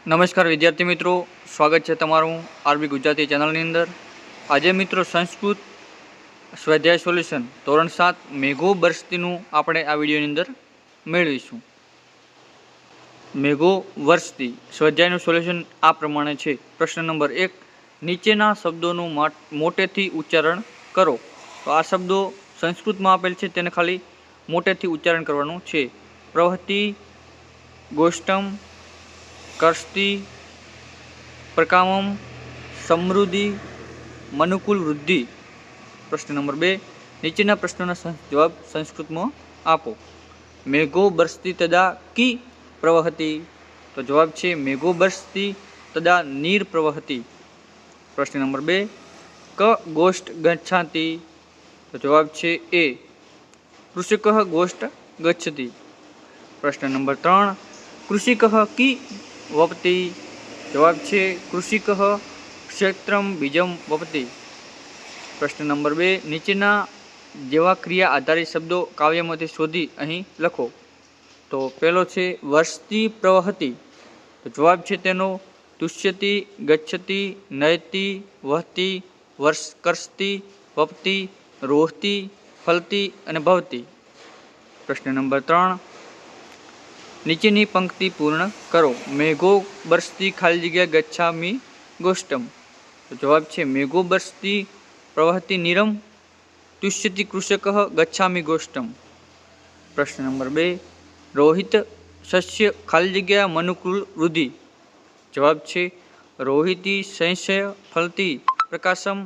નમસ્કાર વિદ્યાર્થી મિત્રો, સ્વાગત છે તમારું આરબી ગુજરાતી ચેનલની અંદર। આજે મિત્રો સંસ્કૃત સ્વાધ્યાય સોલ્યુશન ધોરણ 7 મેઘો બરસતીનું આપણે આ વિડીયોની અંદર મેળવીશું। મેઘો વરસતી સ્વાધ્યાયનું સોલ્યુશન આ પ્રમાણે છે। પ્રશ્ન નંબર 1, નીચેના શબ્દોનું મોટેથી ઉચ્ચારણ કરો। તો આ શબ્દો સંસ્કૃતમાં આપેલ છે, તેને ખાલી મોટેથી ઉચ્ચારણ કરવાનું છે। પ્રવહતિ, ગોષ્ઠમ, कर्ष्टि, प्रकामम, समृद्धि, मनुकूल वृद्धि। प्रश्न नंबर 2, नीचेना प्रश्नों जवाब संस्कृत में आपो। मेघो बरसती तदा की प्रवहति। तो जवाब है मेघो बरसती तदा नीर प्रवहति। प्रश्न नंबर 2, क गोष्ठ गच्छति। तो जवाब है ए कृषिकः गोष्ठ गच्छति। प्रश्न नंबर 3, कृषिकः की वपति। जवाब है कृषिकः क्षेत्रम बीजम वपति। प्रश्न नंबर 2, नीचेना जेवा क्रिया आधारित शब्दों काव्यमांथी शोधी अहीं लखो। तो पहलो है वर्षती प्रवहति। तो जवाब है तेनो तुष्यति, गच्छति, नयति, वहति, कर्षति, वपति, रोहति, फलति अने भवति। प्रश्न नंबर 3, नीचेनी पंक्ति पूर्ण करो। मेघो बरसती खाली जगह गच्छामि गोष्ठम। तो जवाब है मेघो बरसती प्रवहति नीरम, तुष्यति कृषकः गच्छामि गोष्ठम। प्रश्न नंबर 2, रोहित शस्य खाली जगह मनुकूल वृद्धि। जवाब है रोहिती संशय फलती प्रकाशम,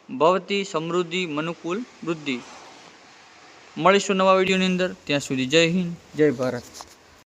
भवती समृद्धि मनुकूल वृद्धि। मळीशुं नवा विडियोनी अंदर। त्यां सुधी जय हिंद, जय भारत।